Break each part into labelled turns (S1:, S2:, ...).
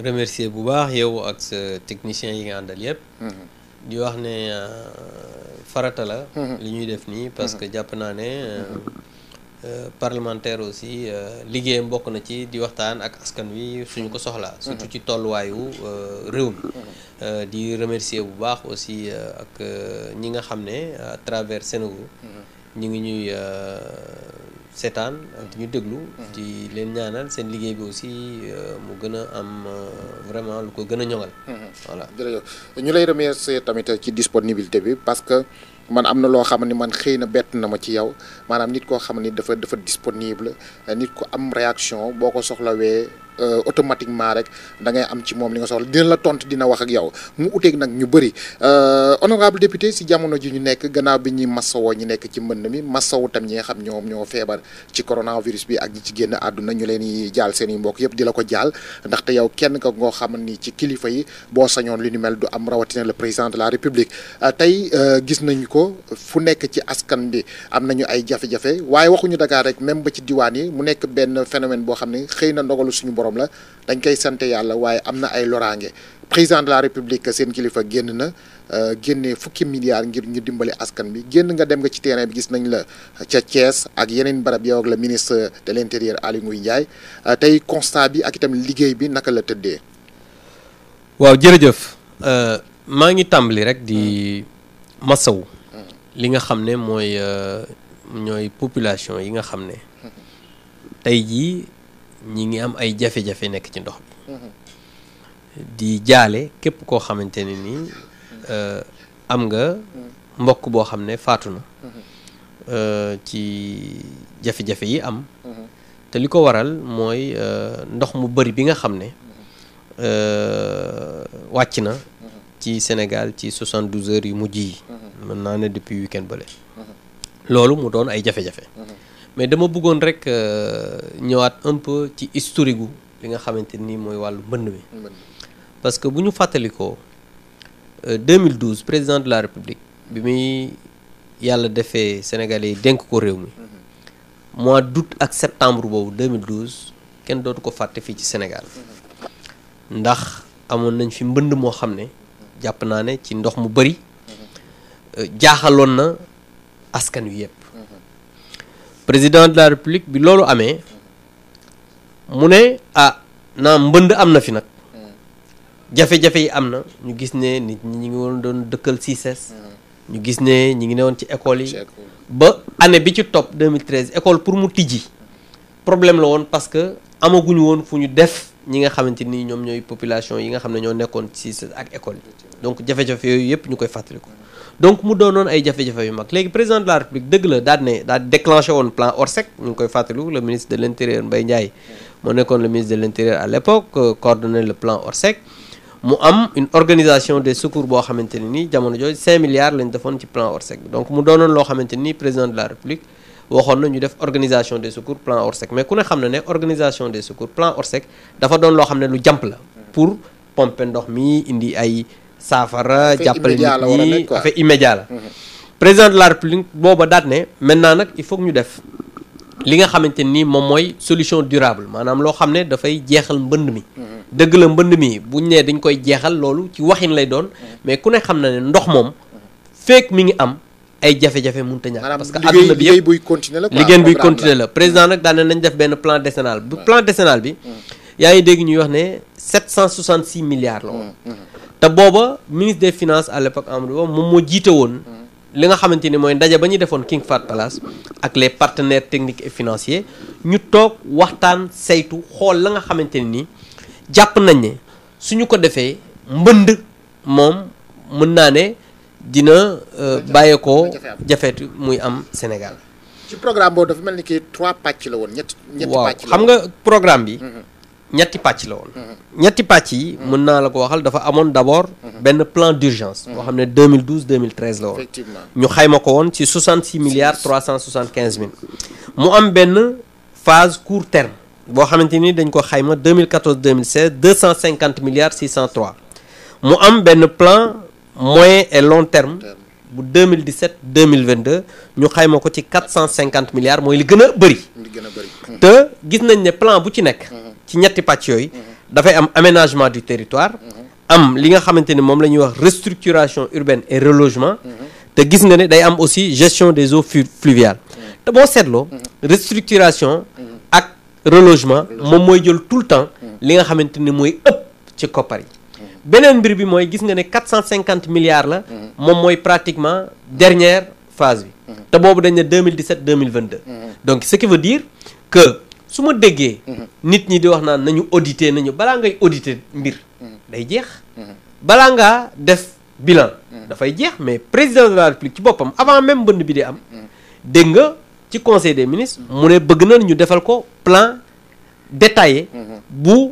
S1: remercier bu baax yow ak sa technicien yi nga àndal yëpp. di wax ne farata la. li ñuy def nii parce que jàpp naa ne parlementaire aussi liggéeyam bokk na ci di waxtaan ak askan wi suñu ko soxlaa. surtout ci tolluwaayu réew mi. di remercier bu baax aussi ak ñi nga xam ne à travers Sénégal. ñu ngi ñuy seetaan di ñu déglu. di leen ñaanal seen liggéey bi aussi mu gën a am vraiment lu ko gën a ñoŋal. voilà
S2: jërëjëf ñu lay remercier tamit ci disponibilité bi parce que man am na loo xam ne man xëy na bett na ma ci yow maanaam nit koo xam ne dafa disponible nit ko am réaction boo ko soxlawee automatiquement rek da ngay am ci moom li nga soxla dina la tontu dina wax ak yow mu uteeg nag ñu bëri honorable député si jamono ji ñu nekk gannaaw bi ñuy massawoo ñi nekk ci mbënd mi massawu tam ñi nga xam ñoo feebar ci coronavirus bi ak ñi ci génn àdduna ñu leen di jaal seen i mbokk yëpp di la ko jaal ndaxte yow kenn ka ngoo xam ni ci kilifa yi boo sañoon li ni mel du am rawatina le président de la république tey gis nañu ko fu nekk ci askan bi am nañu ay jafe-jafe waaye waxuñu Dakar rek même ba ci diwaan yi mu nekk benn phénomène boo xam ne xëy na ndogalu suñu borom la dañ koy sant yàlla waaye am na ay loraange président de la république seen kilifa génn na génne fukki milliards ngir ñu dimbali askan bi génn nga dem nga ci terrain bi gis nañ la ca Thiès ak yeneen barab yow ak le ministre de l'intérieur Aly Ngouille Ndiaye tey constat bi ak itam liggéey bi naka la tëddee.
S1: waaw jërëjëf maa ngi tàmbali rek di masawu li nga xam ne mooy ñooy population yi nga xam ne tey jii ñi ngi am ay jafe-jafe nekk ci ndox bi di jaale képp koo xamante ne nii am nga mbokk boo xam ne faatu na ci jafe-jafe yi am te li ko waral mooy ndox mu bari bi nga xam ne wàcc na ci Sénégal ci 72 heures yu mujj yi mën naa ne depuis week-end bële loolu mu doon ay jafe-jafe mais dama bëggoon rek ñëwaat un peu ci historique gu li nga xamante ni mooy wàllu mbënd mi parce que bu ñu fàttalikoo 2012 président de la république bi muy yàlla defee sénégalais yi dénk ko réew mi mois d'août ak septembre boobu 2012 kenn dootu ko fàtte fii ci Sénégal ndax amoon nañ fi mbënd moo xam ne jàpp naa ne ci ndox mu bari jaaxaloon na askan wi yëpp président de la république bi loolu amee mu ne naam mbënd am na fi nag jafe-jafe yi am na ñu gis ne nit ñi ngi woon doon dëkkal CICES ñu gis ne ñi ngi ne woon ci école yi ba année bi ci topp 2013 école pour mu tijji problème la woon parce que amaguñu woon fu ñu def ñi nga xamante ni ñoom ñooy population yi nga xam ne ñoo nekkoon ci CICES ak école yi donc jafe-jafe yooyu yëpp ñu koy fàttaliku donc mu doonoon ay jafe-jafe yu mag léegi président de la république dëgg la daal déclenché woon plan Orsec ñu ngi koy fàttaliku le ministre de l'intérieur Mbaye Ndiaye moo nekkoon le ministre de l'intérieur à l'époque coordonné le plan Orsec mu am une organisation des secours boo xamante ne ni jamono jooju 5 milliards lañ defoon ci plan Orsec bi donc mu doonoon loo xamante ni président de la république waxoon na ñu def organisation des secours plan Orsec mais ku ne xam na ne organisation des secours plan Orsec dafa doon loo xam ne lu jàmp la pour pomper ndox mi indi ay saafara jàppale nit ñi affaire immédiat la président de la république booba daat ne maintenant nag il faut que ñu def li nga xamante ni moom mooy solution durable maanaam loo xam ne dafay jeexal mbënd mi dëgg la mbënd mi buñ ne dañ koy jeexal loolu ci waxin lay doon mais ku ne xam na ne ndox moom feek mi ngi am ay jafe-jafe mënut a ñàkk parce que adduna bi yëpp liggéey buy continuer la président nag daal ne nañ def benn plan décennal bu plan décennal bi yaa ngi dégg ñuy wax ne 766 milliards la woon te booba ministre des finances à l'époque Amadou Ba moom moo jiite woon li nga xamante ni mooy ndaje ba ñu defoon King Fahd Palace ak les partenaires techniques et financiers ñu toog waxtaan saytu xool la nga xamante ne ni jàpp nañ ne suñu ko defee mbënd moom mën naa ne dina bàyyeekoo jafeetu muy am Sénégal.
S2: ci programme boobu dafa mel ni ki 3 pàcc la woon ñetti pàcc la
S1: xam nga programme bi ñetti pàcc la woon ñetti pàcc yi mën naa la ko waxal dafa amoon d'abord benn plan d'urgence boo xam ne 2012 2013 la woon ñu xayma ko woon ci 66 milliards 375 mille mu am benn phase court terme boo xamante ni dañ ko xayma 2014 2016 250 milliards 603 mu am benn plan moyen et long terme bu 2017 2022 ñu xayma ko ci 450 milliards mooy li gën a bëri te gis nañ ne plan bu ci nekk ci ñetti pàcc yooyu dafay am aménagement du territoire am li nga xamante ni moom la ñuy wax restructuration urbaine et relogement te gis nga ne day am aussi gestion des eaux fluviales te boo seetloo restructuration ak relogement moom mooy jël tout le temps li nga xamante ni mooy ëpp ci koppar yi beneen mbir bi mooy gis nga ne 450 milliards la moom mooy pratiquement dernière phase bi te boobu dañ ne 2017 2022 donc ce qui veut dire que su ma déggee nit ñi di wax naan nañu auditer nañu balaa ngay auditer mbir day jeex balaa ngaa def bilan dafay jeex mais président de la république ci boppam avant même mbënd bi di am dégg nga ci conseil des ministres mu ne bëgg na ñu defal ko plan détaillé bu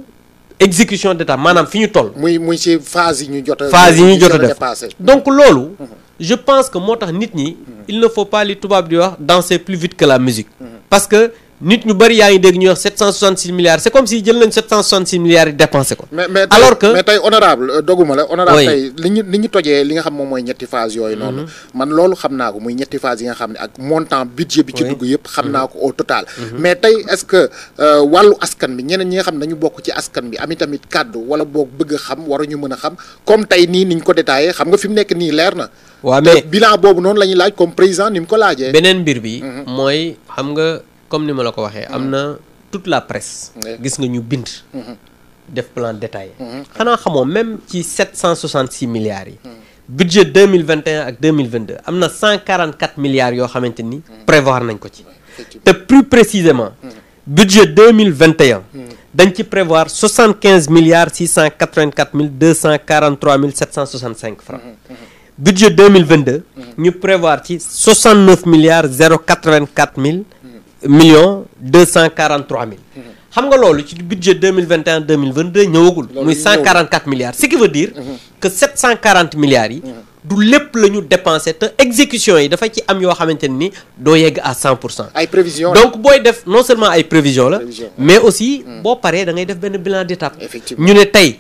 S1: exécution d'état maanaam fi ñu toll.
S2: muy ci phase yi ñu jot a.
S1: phase yi ñu jot a def donc loolu. je pense que moo tax nit ñi. il ne faut pas li tubaab di wax danser plus vite que la musique. parce que nit ñu bari yaa ngi dégg ñuy wax 766 milliards c'est comme si jël nañ 766 milliards yi dépensé ko. alors que
S2: mais tey honorable doguma la. honorable tey li ñu tojee li nga xam moom mooy ñetti phase yooyu noonu. man loolu xam naa ko muy ñetti phase yi nga xam ne ak montant budget bi ci dugg yëpp xam naa ko au total. mais tey est-ce que wàllu askan bi ñeneen ñi nga xam ne dañu bokk ci askan bi ami tamit kàddu wala boog bëgg a xam waruñu mën a xam comme tey nii niñ ko détaillé xam nga fi mu nekk nii leer na.
S1: waaw mais
S2: bilan boobu noonu la ñuy laaj comme président ni mu ko laajee.
S1: beneen mbir bi. mooy xam nga. comme ni ma la ko waxee am na toute la presse gis nga ñu bind def plan détaillé xanaa xamoo même ci 766 milliards yi budget 2021 ak 2022 am na 144 milliards yoo xamante ni prévoir nañ ko ci te plus précisément budget 2021 dañ ci prévoir 75 milliards 684 mille 243 mille 765 francs budget 2022 ñu prévoir ci 69 milliards 084 mille millions 243 mille xam nga loolu ci budget 2021 2022 ñëwagul muy 144 milliards ce qui veut dire que 740 milliards yi du lépp la ñu dépensé te exécution yi dafa ci am yoo xamante ni doo yegg à 100%.
S2: ay prévisions
S1: donc booy def non seulement ay prévisions la mais aussi boo paree da ngay def benn bilan d'étape ñu ne tey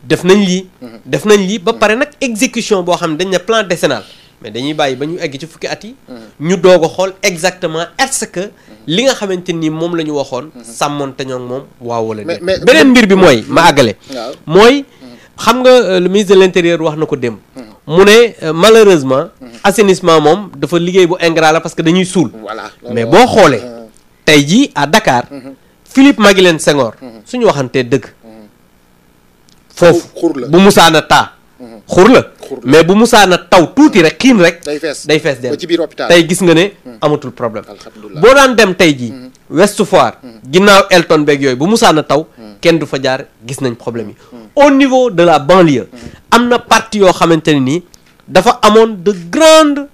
S1: def nañ lii ba pare nag exécution boo xam ne dañ ne plan décennal mais dañuy bàyyi ba ñu egg ci fukki at yi ñu doog a xool exactement est-ce que li nga xamante ni moom la ñu waxoon sàmmoon te ñoom moom waaw wala déet beneen mbir bi mooy ma àggale mooy xam nga le ministre de l'intérieur wax na ko démb mu ne malheureusement assainissement moom dafa liggéey bu ingrat la parce que dañuy suul mais boo xoolee tey jii à Dakar Philippe Maguilène Senghor suñu waxantee dëgg foofu bu musaana taa xur la mais bu musaana taw tuuti rek xiin rek day fees del tey gis nga ne amatul problème boo daan dem tey jii Ouest Foire ginnaaw Elton beeg yooyu bu musaana taw kenn du fa jaar gis nañ problème yi au niveau de la banlieue am na partie yoo xamante ne nii dafa amoon de grande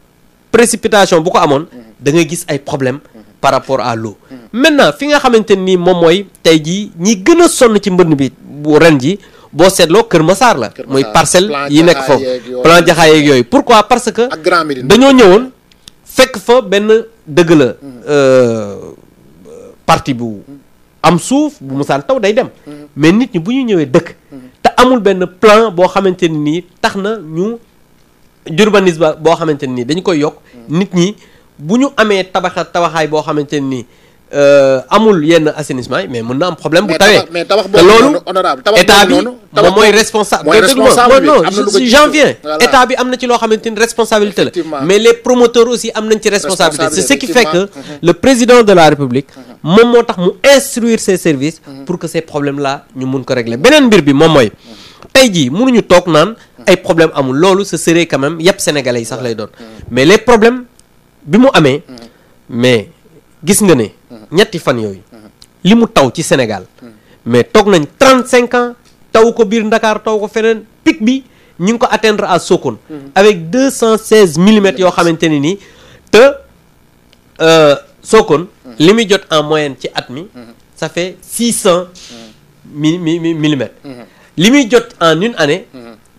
S1: précipitation bu ko amoon da ngay gis ay problème par rapport à l'eau maintenant fi nga xamante ne nii moom mooy tey jii ñi gën a sonn ci mbënn bi bu ren ji boo seetloo Kër Massar la mooy parcelle yi nekk foofu plan jaxaay yeeg yooyu pourquoi parce que dañoo ñëwoon fekk fa benn dëgg la partie bu am suuf bu musaan taw day dem mais nit ñi bu ñu ñëwee dëkk te amul benn plan boo xamante ni nii tax na ñu d'urbanisme boo xamante ni nii dañu koy yokk nit ñi bu ñu amee tabaxaay boo xamante ni nii amul yenn assainissement yi mais mën na am problème bu tawee te loolu état bi moom mooy responsable non j'en viens état bi am na ci loo xamante ni responsabilité la mais les promoteurs aussi am nañ ci responsabilité c'est ce qui fait que le président de la République moom moo tax mu instruire ses services pour que ces problèmes là ñu mun ko régler beneen mbir bi moom mooy tey jii mënuñu toog naan ay problème amul loolu ce serait quand même yëpp sénégalais yi sax lay doon mais les problèmes bi mu amee mais gis nga ne ñetti fan yooyu li mu taw ci Sénégal mais toog nañ 35 ans taw ko biir Ndakaar taw ko feneen pic bi ñu ngi ko atteindre à Sokone avec 216 millimètres yoo xamante ne nii te Sokone li muy jot en moyenne ci at mi ça fait 600 millimètres li muy jot en une année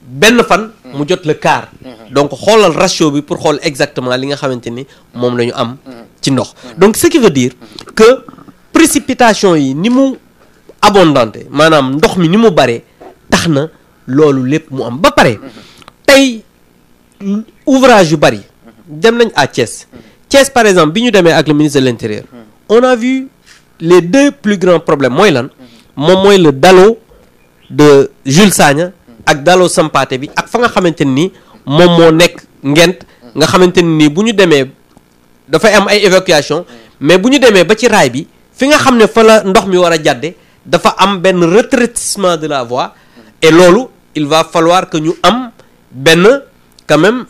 S1: benn fan mu jot le quart donc xoolal ratio bi pour xool exactement li nga xamante ni moom la ñu am ci ndox donc ce qui veut dire que précipitation yi ni mu abondante maanaam ndox mi ni mu bare tax na loolu lépp mu am ba pare tey ouvrage yu bari dem nañ à Thiès Thiès par exemple bi ñu demee ak le ministre de l'Intérieur on a vu les deux plus grands problèmes mooy lan moom mooy le Dalo de Jules Sagna ak Dallo Sampaate bi ak fa nga xamante ni moom moo nekk Ngent nga xamante ni bu ñu demee dafay am ay évacuation mais bu ñu demee ba ci raay bi fi nga xam ne fa la ndox mi war a jàdde dafa am benn rétrécissement de la voie et loolu il va falloir que ñu am benn quand même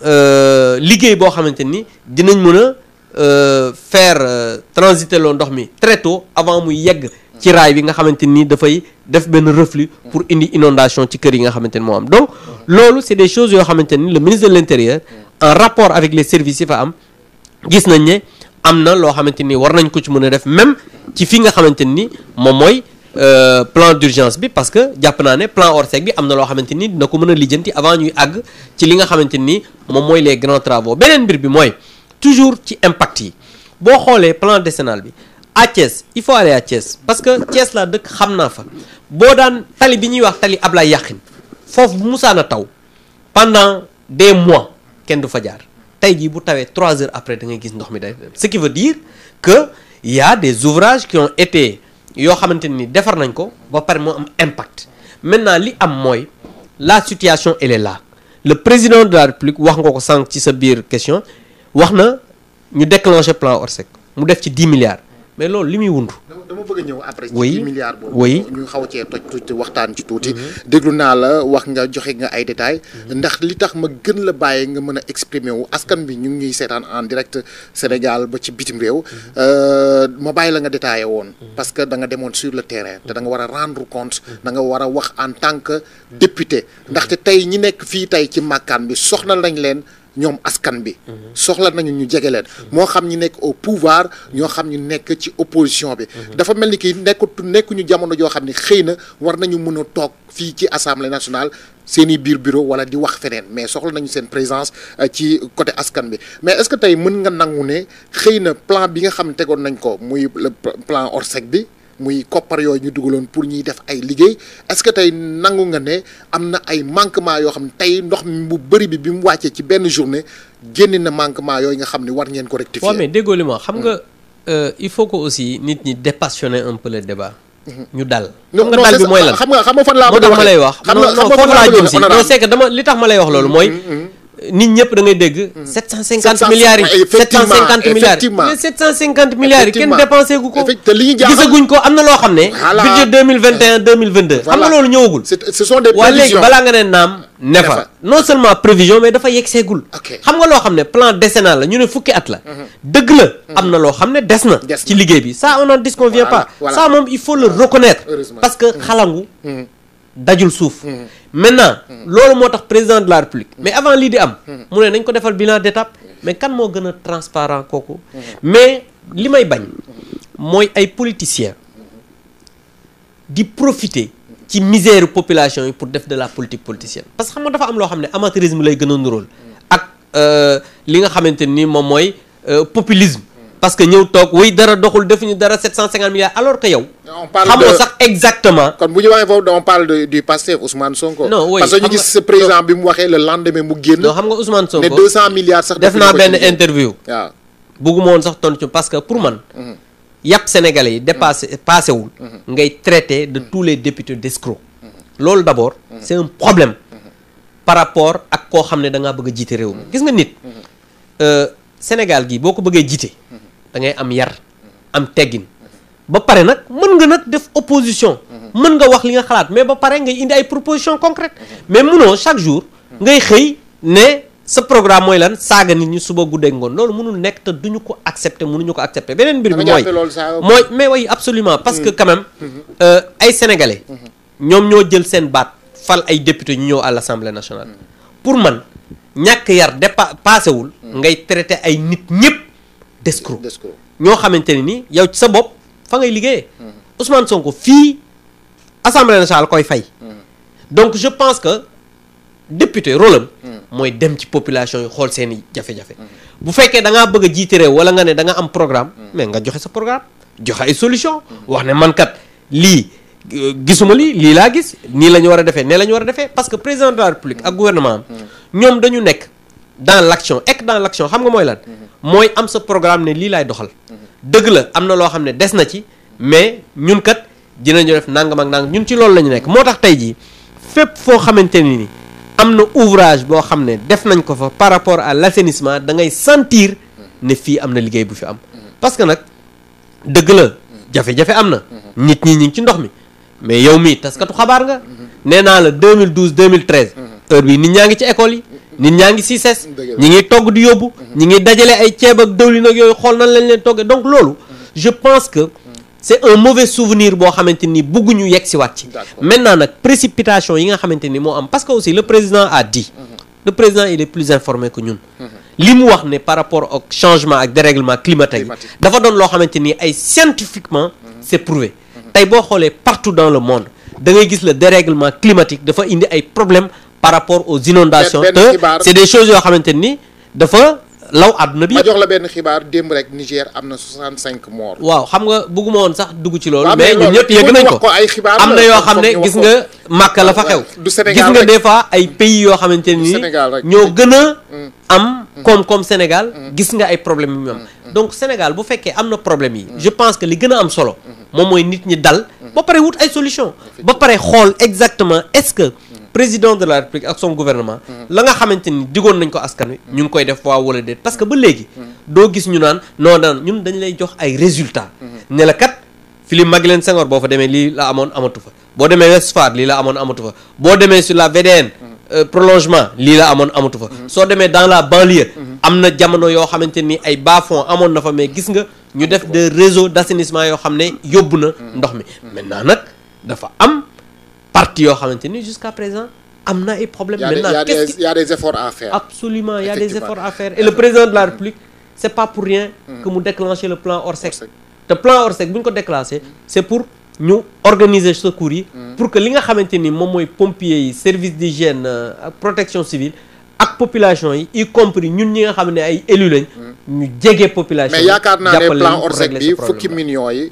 S1: liggéey boo xamante ni dinañ mën a faire transiter loo ndox mi très tôt avant muy yegg ci raay bi nga xamante ni dafay def benn reflux pour indi inondation ci kër yi nga xamante ni moo am donc loolu c'est des choses yoo xamante ni le ministre de l'Intérieur en rapport avec les services yi fa am gis nañ ne am na loo xamante ni war nañ ko ci mën a def même ci fi nga xamante ni moom mooy plan d'urgence bi parce que jàpp naa ne plan Orsec bi am na loo xamante ni dina ko mën a lijjanti avant ñuy àgg ci li nga xamante ni moom mooy les grands travaux beneen mbir bi mooy toujours ci impact yi boo xoolee plan décennal bi à Thiès il faut aller à Thiès parce que Thiès laa dëkk xam naa fa boo daan tali bi ñuy wax tali Ablaye Yàqin foofu bu musaana taw pendant des mois kenn du fa jaar tey jii bu tawee 3 heures après da ngay gis ndox mi day dem ce qui veut dire que il y a des ouvrages qui ont été yoo xamante ni defar nañ ko ba pare moo am impact maintenant li am mooy la situation elle est là le président de la République wax nga ko sànq ci sa biir question wax na ñu déclencher plan Orsec mu def ci 10 milliards mais loolu li muy wundu
S2: dama bëgg a ñëw après ci
S1: oui
S2: 10 milliards boobu
S1: oui
S2: ñu xaw cee toj tuuti waxtaan ci tuuti déglu naa la wax nga joxe nga ay détails ndax li tax ma gën la bàyyi nga mën a exprimer wu askan bi ñu ngi ñuy seetaan en direct Sénégal ba ci bitim réew ma bàyyi la nga détaillé woon parce que da nga demoon sur le terrain te da nga war a rendre compte da nga war a wax en tant que député ndaxte tey ñi nekk fii tey ci màkkaan bi soxla nañ leen ñoom askan bi soxla nañu ñu jege leen moo xam ñu nekk au pouvoir ñoo xam ñu nekk ci opposition bi dafa mel ni ki nekkuñu jamono joo xam ne xëy na war nañu mën a toog fii ci assemblée nationale seen i biir bureau wala di wax feneen mais soxla nañu seen présence ci côté askan bi mais est-ce que tey mën nga nangu ne xëy na plan bi nga xam ne tegoon nañ ko muy le plan Orsec bi muy koppar yooyu ñu dugaloon pour ñuy def ay liggéey est-ce que tey nangu nga ne am na ay manquement yoo xam ne tey ndox mi bu bëri bi mu wàccee ci benn journée génne na manquement yooyu nga xam ne war ngeen ko rectifier.
S1: waaw mais déggoo li ma xam nga il faut que aussi nit ñi dépassionner un peu le débat. ñu dal. xam nga dal bi mooy lan
S2: xam nga fan laa
S1: moo tax ma lay wax. xam nga foofu laa jëm si non c'est que dama li tax ma lay wax loolu mooy. nit ñëpp da ngay dégg 750 milliards yi 750 milliards yi mais 750 milliards yi kenn dépensé gu ko gisaguñ ko am na loo xam ne budget 2021 2022 xam nga loolu ñëwagul
S2: ce sont des prévisions
S1: waaye léegi balaa nga ne naam ne fa non seulement prévision mais dafa yeggseegul xam nga loo xam ne plan décennal la ñu ne fukki at la dëgg la am na loo xam ne des na ci liggéey bi ça on n'en disconvient pas ça moom il faut le reconnaître parce que xalangu dajul suuf maintenant loolu moo tax président de la République mais avant lii di am mu ne nañ ko defal bilan d'étape mais kan moo gën a transparent kooku mais li may bañ mooy ay politiciens di profiter ci misère population yi pour def de la politique politicienne parce que xam nga dafa am loo xam ne amateurisme lay gën a nuróol ak li nga xamante ni moom mooy populisme parce que ñëw toog wuy dara doxul defuñu dara 750 milliards alors que yow. xamoo sax exactement.
S2: kon bu ñu waxee foofu on parle du Pastef Ousmane Sonko.
S1: non oui
S2: parce que ñu gis ce président bi mu waxee le lendemain mu génn.
S1: non xam nga Ousmane Sonko
S2: ne 200 milliards sax.
S1: def naa benn interview.
S2: waaw
S1: bugguma woon sax tontu parce que pour man. yàpp sénégalais yi passé wul. ngay traiter de tous les députés d'escrocs. loolu d'abord c'est un problème par rapport ak koo xam ne da ngaa bëgg a jiite réew mi gis nga nit. Sénégal gi boo ko bëggee jiite. da ngay am yar am teggin ba pare nag mën nga nag def opposition mën nga wax li nga xalaat mais ba pare ngay indi ay propositions concrètes mais mënoo chaque jour ngay xëy ne sa programme mooy lan saaga nit ñi suba guddeeg ngoon loolu mënul nekk te duñu ko accepter mënuñu ko accepter beneen mbir bi mooy mais oui absolument parce que quand même ay sénégalais ñoom ñoo jël seen baat fal ay députés ñu ñëw à l'Assemblée nationale pour man ñàkk yar dépassé wul ngay traiter ay nit ñëpp d'escroc ñoo xamante ne ni yow ci sa bopp fa ngay liggéeyee Ousmane Sonko fii Assemblée nationale koy fay donc je pense que député rôle am mooy dem ci population yi xool seen i jafe-jafe bu fekkee da ngaa bëgg a jiite réew wala nga ne da nga am programme mais nga joxe sa programme joxe ay solution wax ne man kat lii gisuma lii laa gis nii la ñu war a defee nee la ñu war a defee parce que président de la République ak gouvernement am ñoom dañu nekk dans l'action xam nga mooy lan mooy am sa programme ne lii laay doxal dëgg la am na loo xam ne des na ci mais ñun kat dinañu def nangam ak nangam ñun ci loolu la ñu nekk moo tax tey jii fépp foo xamante ni am na ouvrage boo xam ne def nañ ko fa par rapport à l'assainissement da ngay sentir ne fii am na liggéey bu fi am parce que nag dëgg la jafe-jafe am na nit ñi ngi ci ndox mi mais yow mii taskatu xabaar nga nee naa la 2012 2013 heure bi nit ñaa ngi ci école yi nit ñaa ngi CICES ñi ngi togg di yóbbu ñi ngi dajale ay ceeb ak dëwlin ak yooyu xool nan lañ leen toggee donc loolu je pense que c'est un mauvais souvenir boo xamante ni bëgguñu yegg si waat ci maintenant nag précipitation yi nga xamante ni moo am parce que aussi le président a dit le président il est plus informé que ñun li mu wax ne par rapport au changement ak dérèglement climatique dafa doon loo xamante ni ay scientifiquement c'est prouvé tey boo xoolee partout dans le monde da ngay gis le dérèglement climatique dafa indi ay problèmes par rapport aux inondations te c'est des choses yoo xamante ni dafa law àdduna bi
S2: ma jox la benn xibaar démb rek Niger am na 65 morts.
S1: waaw xam nga bëgguma woon sax dugg ci loolu mais ñun ñëpp yëg nañ ko am na yoo xam ne gis nga Màkka la fa xew gis nga des fois ay pays yoo xamante ni ñoo gën a am comme Sénégal gis nga ay problèmes yu ñu am donc Sénégal bu fekkee am na problème yi je pense que li gën a am solo moom mooy nit ñi dal ba pare wut ay solution ba pare xool exactement est-ce que président de la République ak son gouvernement la nga xamante ni digoon nañ ko askan wi ñu ngi koy def waaw wala déet parce que ba léegi doo gis ñu naan non daan ñun dañ lay jox ay résultats ne la kat Philippe Maguilène Senghor boo fa demee lii la amoon amatu fa boo demee Ouest Foire lii la amoon amatu fa boo demee sur la VDN prolongement lii la amoon amatu fa soo demee dans la banlieue am na jamono yoo xamante ni ay bas-fonds amoon na fa mais gis nga ñu def des réseaux d'assainissement yoo xam ne yóbbu na ndox mi maintenant nag dafa am parti yoo xamante ni jusqu'à présent am na ay problèmes maintenant
S2: il y a des efforts à faire
S1: absolument il y a des efforts à faire et le président de la République c'est pas pour rien que mu déclencher le plan Orsec te plan Orsec bu ñu ko déclenché c'est pour ñu organiser secours yi pour que li nga xamante ni moom mooy pompiers yi service d'hygiène ak protection civile ak population yi y compris ñun ñi nga xam ne ay élus lañ ñu jege population
S2: mais yaakaar naa ne plan Orsec bi fukki millions yi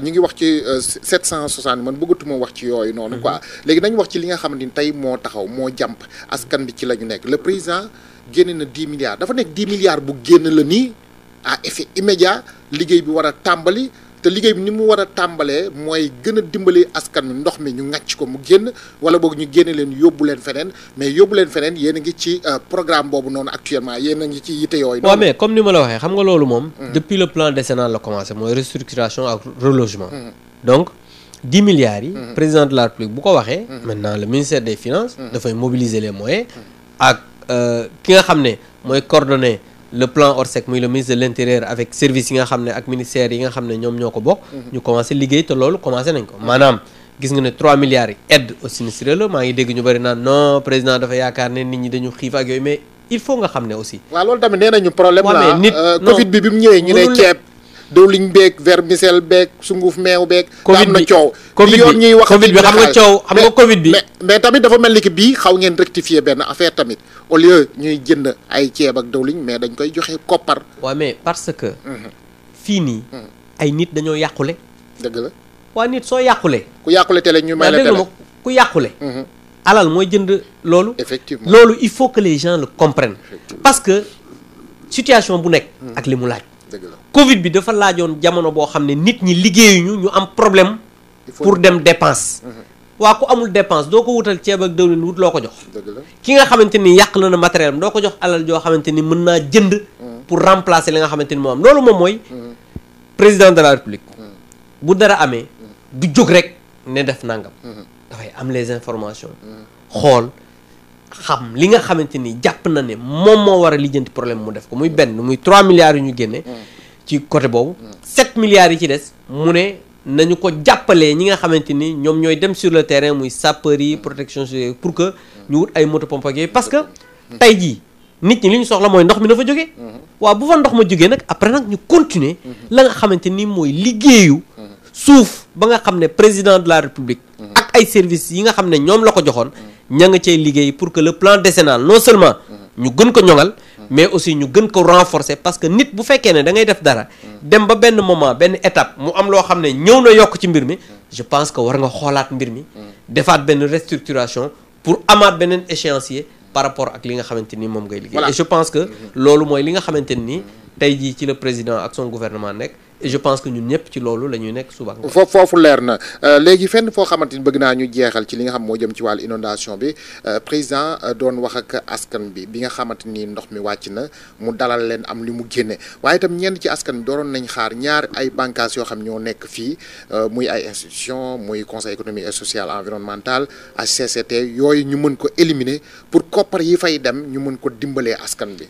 S2: ñu ngi wax ci 760 man bëggatuma wax ci yooyu noonu quoi léegi nañ wax ci li nga xamante ni tey moo taxaw moo jàmp askan bi ci la ñu nekk le président génne na 10 milliards dafa nekk 10 milliards bu génn la nii à effet immédiat liggéey bi war a tàmbali te liggéey bi ni mu war a tàmbalee mooy gën a dimbali askan wi ndox mi ñu ŋàcc ko mu génn wala boog ñu génne leen yóbbu leen feneen mais yóbbu leen feneen yéen a ngi ci programme boobu noonu actuellement yéen a ngi ci yite yooyu.
S1: waaw mais comme ni ma la waxee xam nga loolu moom. depuis le plan décennal la commencé mooy restructuration ak relogement. donc 10 milliards yi. président de la République bu ko waxee. maintenant le ministère des finances. dafay mobiliser les moyens. ak ki nga xam ne mooy coordonner. le plan Orsec muy le ministre de l'intérieur avec service yi nga xam ne ak ministère yi nga xam ne ñoom ñoo ko bokk ñu commencé liggéey te loolu commencé nañ ko maanaam gis nga ne 3 milliards yi aide aux sinistrés la maa ngi dégg ñu bëri naan non président dafa yaakaar ne nit ñi dañu xiif ak yooyu mais il faut nga xam ne aussi
S2: waaw loolu tamit nee nañu problème la nit Covid bi mu ñëwee ñu ne ceeb diwlin beeg vermicelle beeg sunguf meew beeg
S1: Covid
S2: am na coow
S1: Covid
S2: yoon ñuy wax
S1: Covid bi xam nga coow xam nga Covid bi
S2: mais tamit dafa mel ni que bii xaw ngeen rectifier benn affaire tamit au lieu ñuy jënd ay ceeb ak diwlin mais dañ koy joxe koppar.
S1: waaw mais parce que fii nii ay nit dañoo yàqule
S2: dëgg la
S1: waa nit soo yàqule
S2: ku yàqule télé ñu may la télé
S1: ku yàqule alal mooy jënd loolu
S2: effectivement
S1: loolu il faut que les gens le comprennent parce que situation bu nekk ak li mu laaj Covid bi dafa laajoon jamono boo xam ne nit ñi liggéeyuñu ñu am problème pour dem dépense waa ku amul dépense doo ko wutal ceeb ak dëwlin wut loo ko jox ki nga xamante ni yàq na matériel am doo ko jox alal joo xamante ni mën naa jënd pour remplacer li nga xamante ni moo am loolu moom mooy président de la République bu dara amee du jóg rek ne def nangam dafay am les informations xool xam li nga xamante ni jàpp na ne moom moo war a lijjanti problème mu def ko muy benn muy 3 milliards yu ñu génne ci côté boobu 7 milliards yi ci des mu ne nañu ko jàppalee ñi nga xamante ni ñoom ñooy dem sur le terrain muy sapeurs yi protection civile pour que ñu wut ay moto pompe ak yooyu parce que tey jii nit ñi li ñu soxla mooy ndox mi na fa jógee waaw bu fa ndox ma jógee nag après nag ñu continuer la nga xamante ni mooy liggéeyu suuf ba nga xam ne président de la République ak ay services yi nga xam ne ñoom la ko joxoon ña nga cay liggéey pour que le plan décennal non seulement ñu gën ko ñoŋal mais aussi ñu gën ko renforcer parce que nit bu fekkee ne da ngay def dara dem ba benn moment benn étape mu am loo xam ne ñëw na yokk ci mbir mi je pense que war nga xoolaat mbir mi defaat benn restructuration pour amaat beneen échéancier par rapport ak li nga xamante ni moom ngay liggéey et je pense que loolu mooy li nga xamante ni tey jii ci le président ak son gouvernement nekk et je pense que ñun ñëpp ci loolu la ñuy nekk suba.
S2: foofu leer na léegi fenn foo xamante ni bëgg naa ñu jeexal ci li nga xam moo jëm ci wàllu inondation bi président doon wax ak askan bi nga xamante ni ndox mi wàcc na mu dalal leen am li mu génne waaye itam ñenn ci askan bi dooroon nañ xaar ñaar ay bànqaas yoo xam ñoo nekk fii muy ay institution muy conseil économique et social environnemental HCCT yooyu ñu mën ko éliminer pour koppar yi fay dem ñu mën ko dimbalee askan bi.